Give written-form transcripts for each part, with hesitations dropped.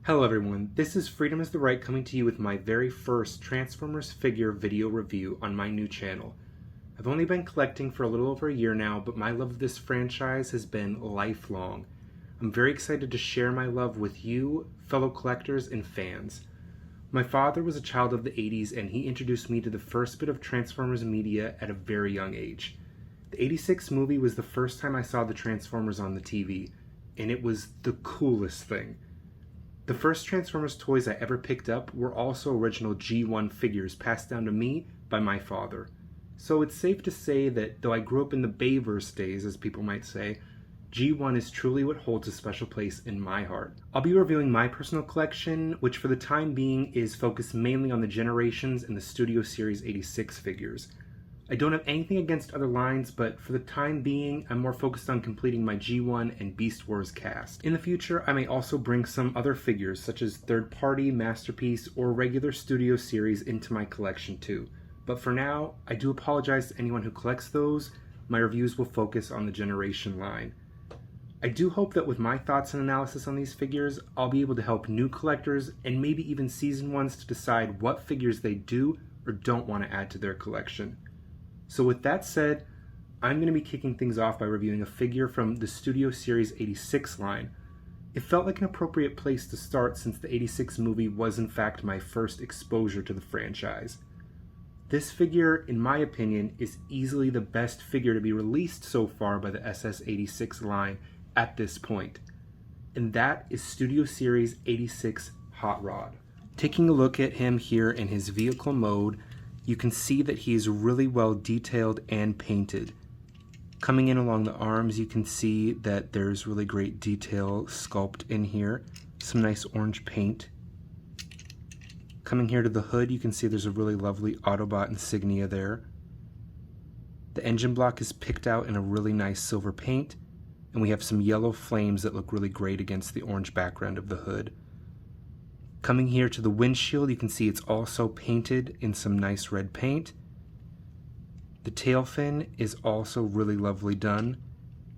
Hello everyone, this is Freedom is the Right coming to you with my very first Transformers figure video review on my new channel. I've only been collecting for a little over a year now, but my love of this franchise has been lifelong. I'm very excited to share my love with you, fellow collectors and fans. My father was a child of the 80s and he introduced me to the first bit of Transformers media at a very young age. The 86 movie was the first time I saw the Transformers on the TV, and it was the coolest thing. The first Transformers toys I ever picked up were also original G1 figures passed down to me by my father. So it's safe to say that though I grew up in the Bayverse days, as people might say, G1 is truly what holds a special place in my heart. I'll be reviewing my personal collection, which for the time being is focused mainly on the Generations and the Studio Series 86 figures. I don't have anything against other lines, but for the time being, I'm more focused on completing my G1 and Beast Wars cast. In the future, I may also bring some other figures, such as third-party, masterpiece, or regular Studio Series into my collection too. But for now, I do apologize to anyone who collects those. My reviews will focus on the Generation line. I do hope that with my thoughts and analysis on these figures, I'll be able to help new collectors and maybe even seasoned ones to decide what figures they do or don't want to add to their collection. So with that said, I'm going to be kicking things off by reviewing a figure from the Studio Series 86 line. It felt like an appropriate place to start since the 86 movie was in fact my first exposure to the franchise. This figure, in my opinion, is easily the best figure to be released so far by the SS86 line at this point, and that is Studio Series 86 Hot Rod. Taking a look at him here in his vehicle mode, you can see that he is really well detailed and painted. Coming in along the arms, you can see that there's really great detail sculpt in here. Some nice orange paint. Coming here to the hood, you can see there's a really lovely Autobot insignia there. The engine block is picked out in a really nice silver paint, and we have some yellow flames that look really great against the orange background of the hood. Coming here to the windshield, you can see it's also painted in some nice red paint. The tail fin is also really lovely done.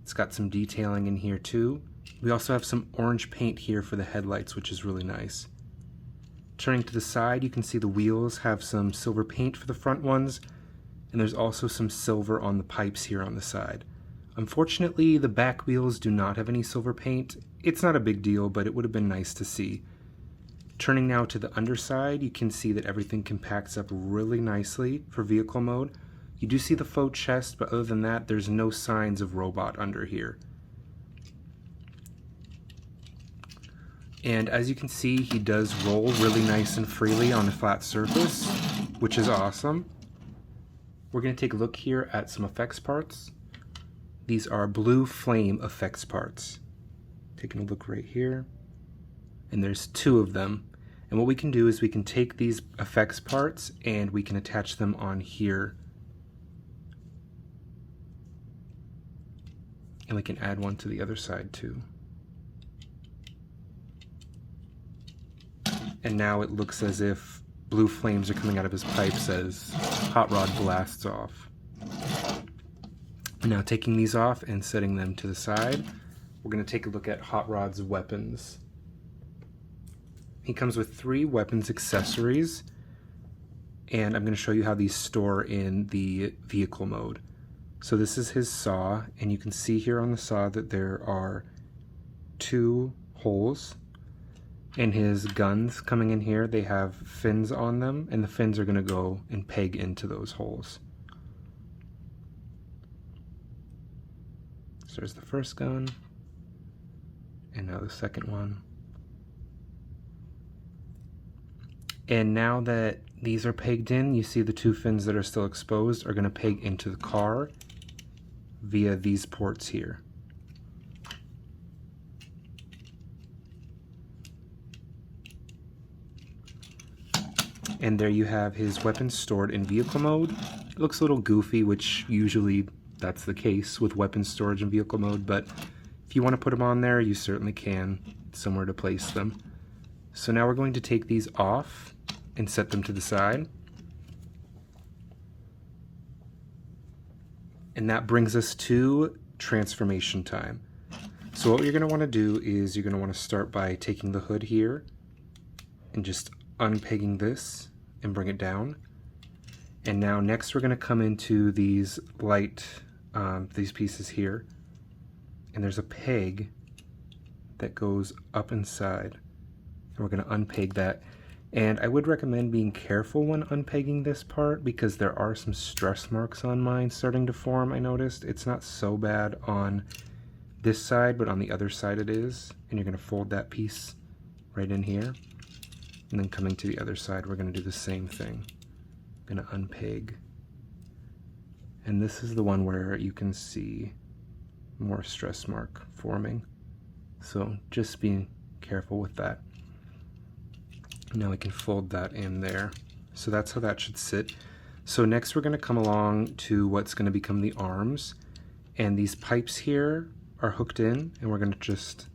It's got some detailing in here too. We also have some orange paint here for the headlights, which is really nice. Turning to the side, you can see the wheels have some silver paint for the front ones, and there's also some silver on the pipes here on the side. Unfortunately, the back wheels do not have any silver paint. It's not a big deal, but it would have been nice to see. Turning now to the underside, you can see that everything compacts up really nicely for vehicle mode. You do see the faux chest, but other than that, there's no signs of robot under here. And as you can see, he does roll really nice and freely on a flat surface, which is awesome. We're going to take a look here at some effects parts. These are blue flame effects parts. Taking a look right here. And there's two of them. And what we can do is we can take these effects parts and we can attach them on here. And we can add one to the other side too. And now it looks as if blue flames are coming out of his pipes as Hot Rod blasts off. Now taking these off and setting them to the side, we're going to take a look at Hot Rod's weapons. He comes with 3 weapons accessories, and I'm going to show you how these store in the vehicle mode. So this is his saw, and you can see here on the saw that there are 2 holes. And his guns coming in here, they have fins on them, and the fins are going to go and peg into those holes. So there's the first gun, and now the second one. And now that these are pegged in, you see the 2 fins that are still exposed are going to peg into the car via these ports here. And there you have his weapons stored in vehicle mode. It looks a little goofy, which usually that's the case with weapons storage in vehicle mode, but if you want to put them on there, you certainly can. Somewhere to place them. So now we're going to take these off and set them to the side. And that brings us to transformation time. So what you're going to want to do is you're going to want to start by taking the hood here and just unpegging this and bring it down. And now next we're going to come into these these pieces here, and there's a peg that goes up inside, and we're going to unpeg that. And I would recommend being careful when unpegging this part because there are some stress marks on mine starting to form. I noticed it's not so bad on this side, but on the other side it is. And you're going to fold that piece right in here, and then coming to the other side we're going to do the same thing. I'm going to unpeg, and this is the one where you can see more stress mark forming, so just be careful with that. Now we can fold that in there. So that's how that should sit. So next we're going to come along to what's going to become the arms, and these pipes here are hooked in, and we're going to just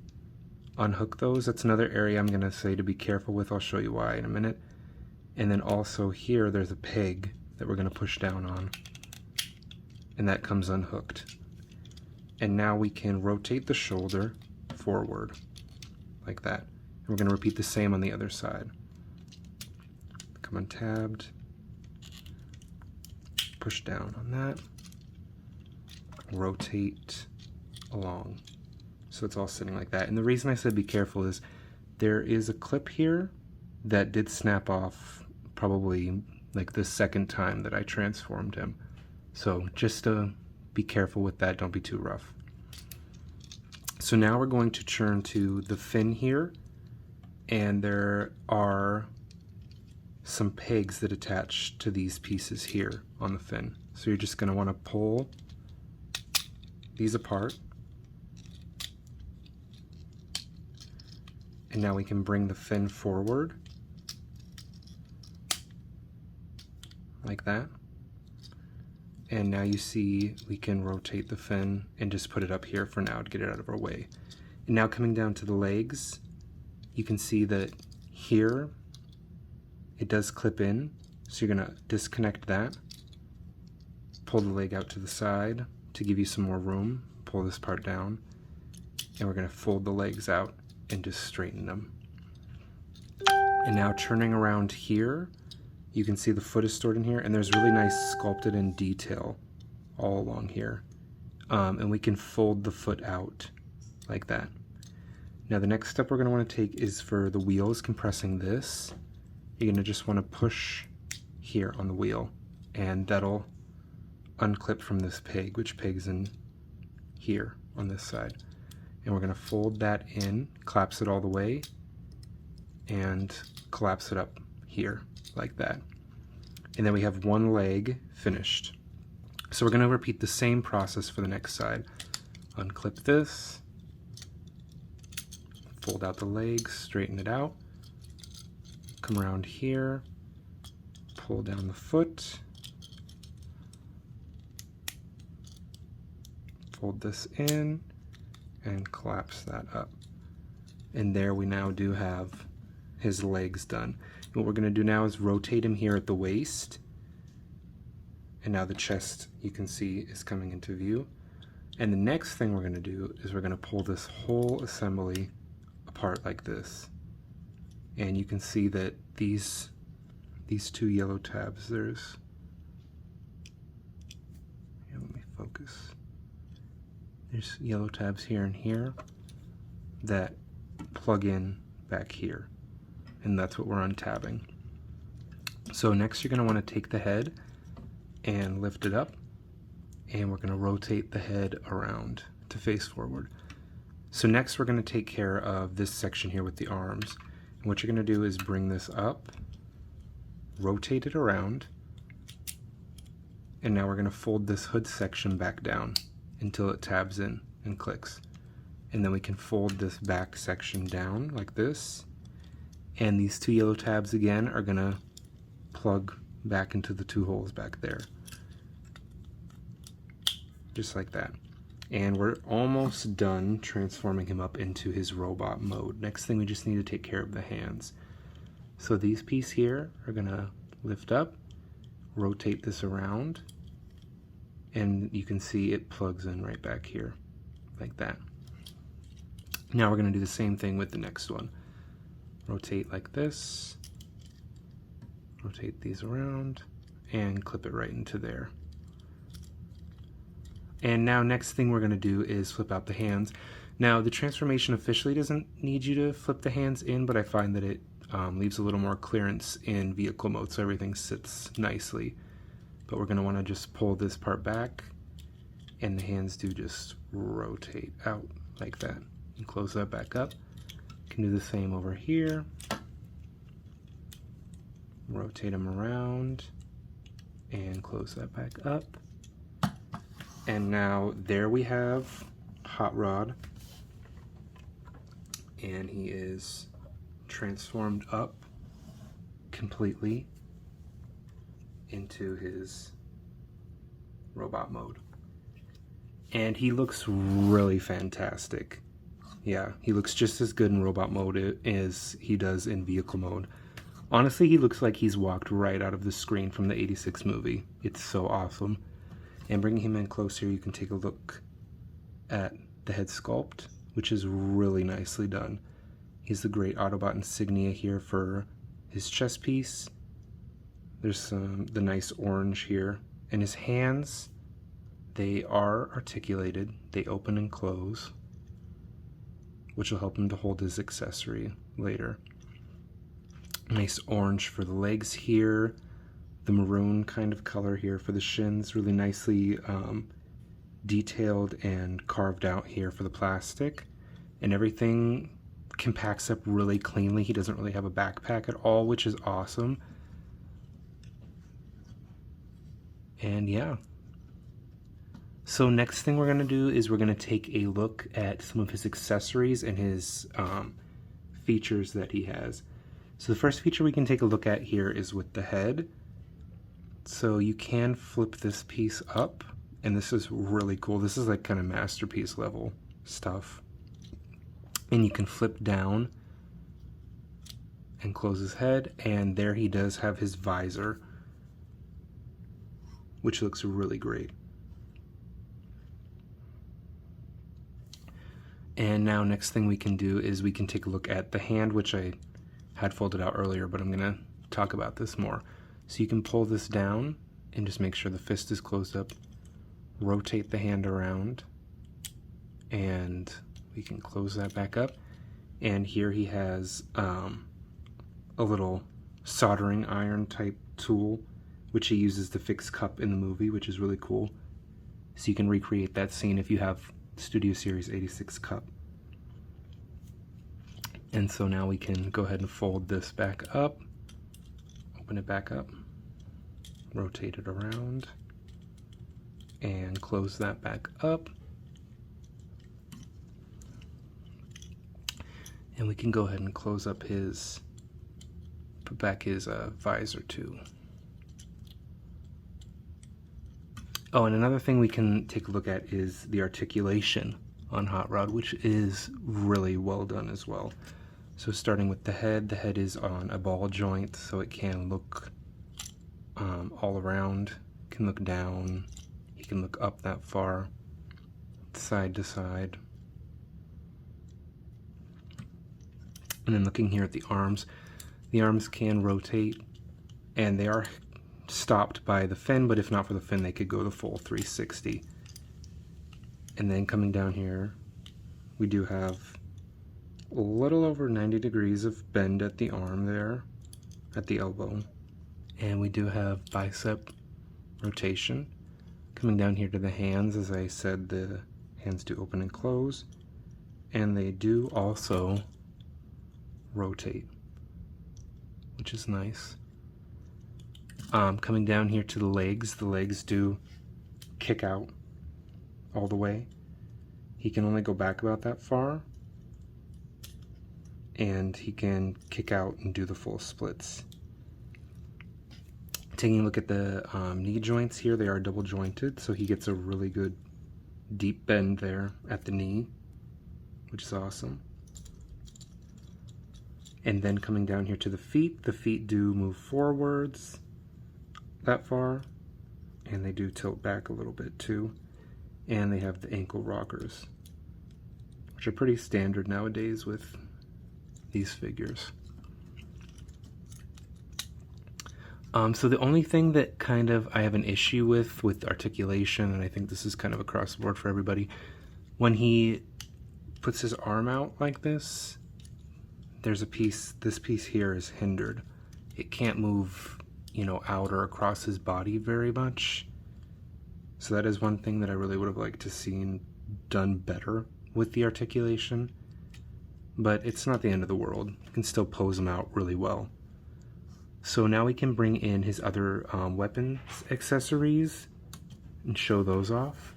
unhook those. That's another area I'm going to say to be careful with. I'll show you why in a minute. And then also here there's a peg that we're going to push down on, and that comes unhooked. And now we can rotate the shoulder forward like that. And we're going to repeat the same on the other side. Come untabbed, push down on that, rotate along. So it's all sitting like that. And the reason I said be careful is there is a clip here that did snap off probably like the second time that I transformed him. So just be careful with that, don't be too rough. So now we're going to turn to the fin here, and there are some pegs that attach to these pieces here on the fin. So you're just going to want to pull these apart. And now we can bring the fin forward like that. And now you see we can rotate the fin and just put it up here for now to get it out of our way. And now coming down to the legs, you can see that here it does clip in. So you're going to disconnect that, pull the leg out to the side to give you some more room, pull this part down, and we're going to fold the legs out and just straighten them. And now turning around here, you can see the foot is stored in here, and there's really nice sculpted in detail all along here. And we can fold the foot out like that. Now the next step we're going to want to take is for the wheels, compressing this. You're going to just want to push here on the wheel, and that'll unclip from this peg, which pegs in here on this side. And we're going to fold that in, collapse it all the way, and collapse it up here like that. And then we have one leg finished. So we're going to repeat the same process for the next side. Unclip this, fold out the legs, straighten it out, come around here, pull down the foot, fold this in, and collapse that up. And there we now do have his legs done. And what we're going to do now is rotate him here at the waist, and now the chest, you can see, is coming into view. And the next thing we're going to do is we're going to pull this whole assembly apart like this. And you can see that these two yellow tabs, here, let me focus. There's yellow tabs here and here that plug in back here, and that's what we're untabbing. So next you're going to want to take the head and lift it up, and we're going to rotate the head around to face forward. So next we're going to take care of this section here with the arms. And what you're going to do is bring this up, rotate it around, and now we're going to fold this hood section back down until it tabs in and clicks. And then we can fold this back section down like this, and these two yellow tabs again are going to plug back into the two holes back there, just like that. And we're almost done transforming him up into his robot mode. Next thing, we just need to take care of the hands. So these pieces here are going to lift up, rotate this around, and you can see it plugs in right back here like that. Now we're going to do the same thing with the next one. Rotate like this, rotate these around, and clip it right into there. And now next thing we're going to do is flip out the hands. Now the transformation officially doesn't need you to flip the hands in, but I find that it leaves a little more clearance in vehicle mode, so everything sits nicely. But we're going to want to just pull this part back, and the hands do just rotate out like that. And close that back up. You can do the same over here. Rotate them around and close that back up. And now there we have Hot Rod, and he is transformed up completely into his robot mode. And he looks really fantastic. Yeah, he looks just as good in robot mode as he does in vehicle mode. Honestly, he looks like he's walked right out of the screen from the '86 movie. It's so awesome. And bringing him in closer, you can take a look at the head sculpt, which is really nicely done. He's the great Autobot insignia here for his chest piece. There's the nice orange here. And his hands, they are articulated. They open and close, which will help him to hold his accessory later. Nice orange for the legs here. The maroon kind of color here for the shins, really nicely detailed and carved out here for the plastic. And everything compacts up really cleanly. He doesn't really have a backpack at all, which is awesome. And yeah. So next thing we're going to do is we're going to take a look at some of his accessories and his features that he has. So the first feature we can take a look at here is with the head. So you can flip this piece up, and this is really cool. This is like kind of masterpiece level stuff. And you can flip down and close his head, and there he does have his visor, which looks really great. And now next thing we can do is we can take a look at the hand, which I had folded out earlier, but I'm gonna talk about this more. So you can pull this down and just make sure the fist is closed up, rotate the hand around, and we can close that back up. And here he has a little soldering iron type tool, which he uses to fix Cup in the movie, which is really cool. So you can recreate that scene if you have Studio Series 86 Cup. And so now we can go ahead and fold this back up, open it back up, rotate it around, and close that back up. And we can go ahead and close up his, put back his visor too. Oh, and another thing we can take a look at is the articulation on Hot Rod, which is really well done as well. So starting with the head is on a ball joint, so it can look all around, can look down, he can look up that far, side to side. And then looking here at the arms can rotate, and they are stopped by the fin, but if not for the fin, they could go the full 360. And then coming down here, we do have a little over 90 degrees of bend at the arm there, at the elbow. And we do have bicep rotation. Coming down here to the hands, as I said, the hands do open and close. And they do also rotate, which is nice. Coming down here to the legs do kick out all the way. He can only go back about that far, and he can kick out and do the full splits. Taking a look at the knee joints here, they are double jointed, so he gets a really good deep bend there at the knee, which is awesome. And then coming down here to the feet do move forwards that far, and they do tilt back a little bit too. And they have the ankle rockers, which which are pretty standard nowadays with these figures. So the only thing that kind of I have an issue with articulation, and I think this is kind of across the board for everybody, when he puts his arm out like this, there's a piece, this piece here is hindered. It can't move, you know, out or across his body very much. So that is one thing that I really would have liked to see done better with the articulation. But it's not the end of the world. You can still pose him out really well. So now we can bring in his other weapons accessories and show those off.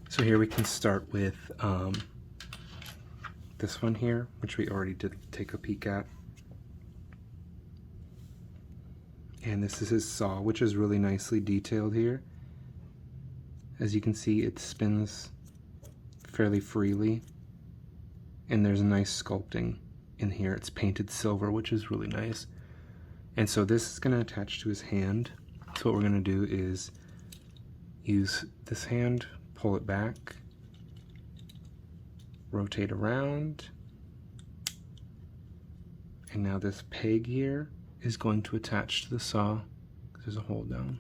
So here we can start with this one here, which we already did take a peek at. And this is his saw, which is really nicely detailed here. As you can see, it spins fairly freely. And there's a nice sculpting in here. It's painted silver, which is really nice. And so this is going to attach to his hand. So what we're going to do is use this hand, pull it back, rotate around, and now this peg here is going to attach to the saw. There's a hole down.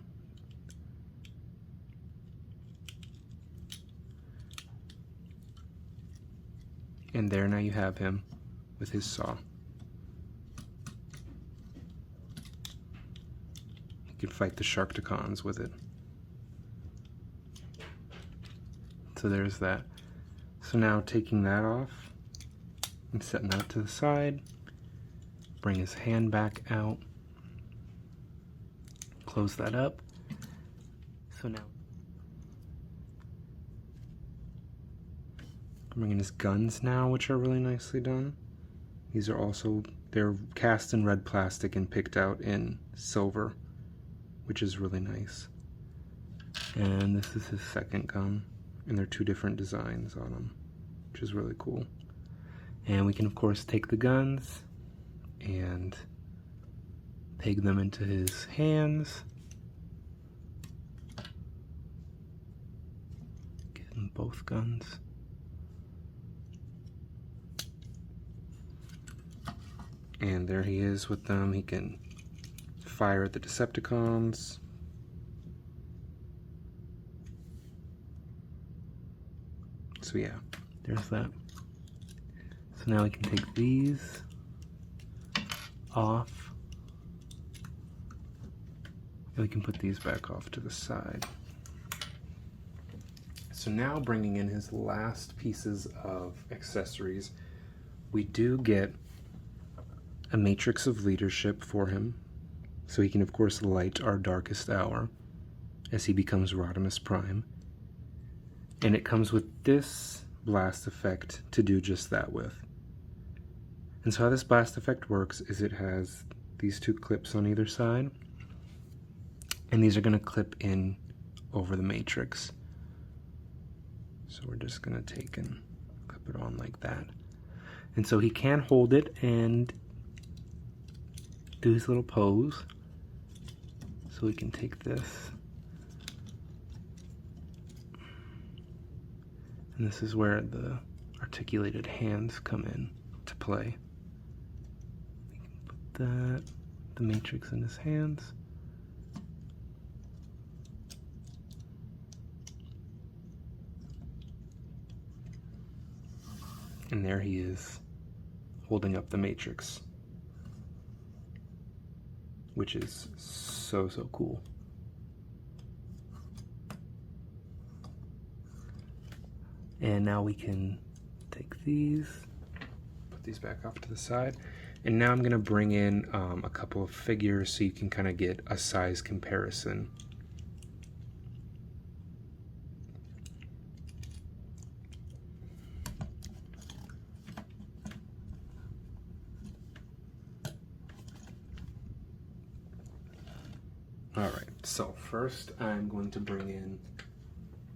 And there, now you have him with his saw. You can fight the Sharkticons with it. So there's that. So now taking that off and setting that to the side, bring his hand back out, close that up. So now I'm bringing his guns now, which are really nicely done. These are also, they're cast in red plastic and picked out in silver, which is really nice. And this is his second gun, and they're two different designs on them, which is really cool. And we can of course take the guns and peg them into his hands. Give him both guns. And there he is with them. He can fire at the Decepticons. So yeah, there's that. So now we can take these off. And we can put these back off to the side. So now bringing in his last pieces of accessories, we do get a matrix of leadership for him, so he can of course light our darkest hour as he becomes Optimus Prime. And it comes with this blast effect to do just that with. And so how this blast effect works is it has these two clips on either side, and these are going to clip in over the matrix. So we're just going to take and clip it on like that. And so he can hold it and do his little pose. So we can take this, and this is where the articulated hands come in to play. We can put that, the matrix in his hands. And there he is, holding up the matrix, which is so cool. And now we can take these, put these back off to the side, and now I'm going to bring in a couple of figures so you can kind of get a size comparison. Alright, so first I'm going to bring in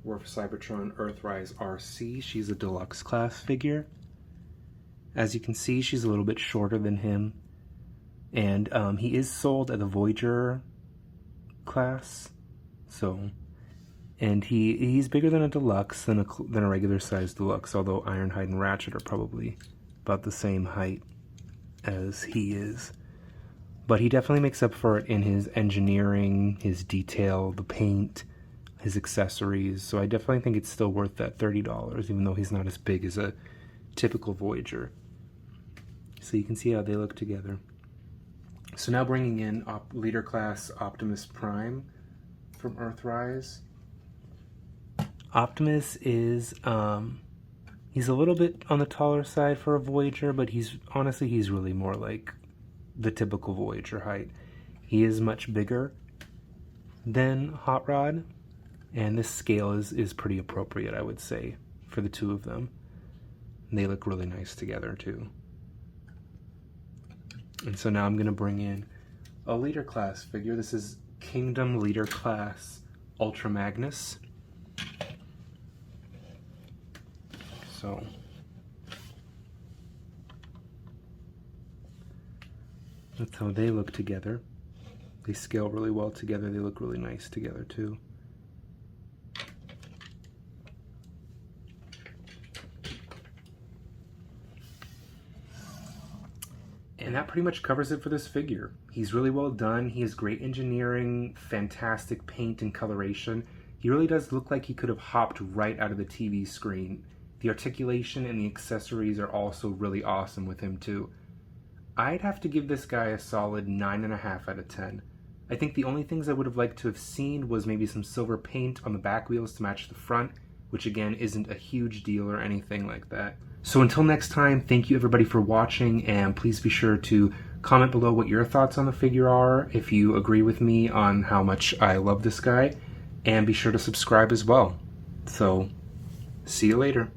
Cybertron Earthrise Rc. She's a deluxe class figure. As you can see, she's a little bit shorter than him. And he is sold at the Voyager class. So And he's bigger than a deluxe, than a regular size deluxe, although Ironhide and Ratchet are probably about the same height as he is. But he definitely makes up for it in his engineering, his detail, the paint, his accessories. So I definitely think it's still worth that $30, even though he's not as big as a typical Voyager. So you can see how they look together. So now bringing in Leader Class Optimus Prime from Earthrise. Optimus is, he's a little bit on the taller side for a Voyager, but he's really more like the typical Voyager height. He is much bigger than Hot Rod, and this scale is pretty appropriate, I would say, for the two of them. And they look really nice together too. And so now I'm going to bring in a Leader Class figure. This is Kingdom Leader Class Ultra Magnus. So that's how they look together. They scale really well together. They look really nice together too. And that pretty much covers it for this figure. He's really well done. He has great engineering, fantastic paint and coloration. He really does look like he could have hopped right out of the TV screen. The articulation and the accessories are also really awesome with him too. I'd have to give this guy a solid 9.5 out of 10. I think the only things I would have liked to have seen was maybe some silver paint on the back wheels to match the front, which again isn't a huge deal or anything like that. So until next time, thank you everybody for watching, and please be sure to comment below what your thoughts on the figure are, if you agree with me on how much I love this guy, and be sure to subscribe as well. So, see you later.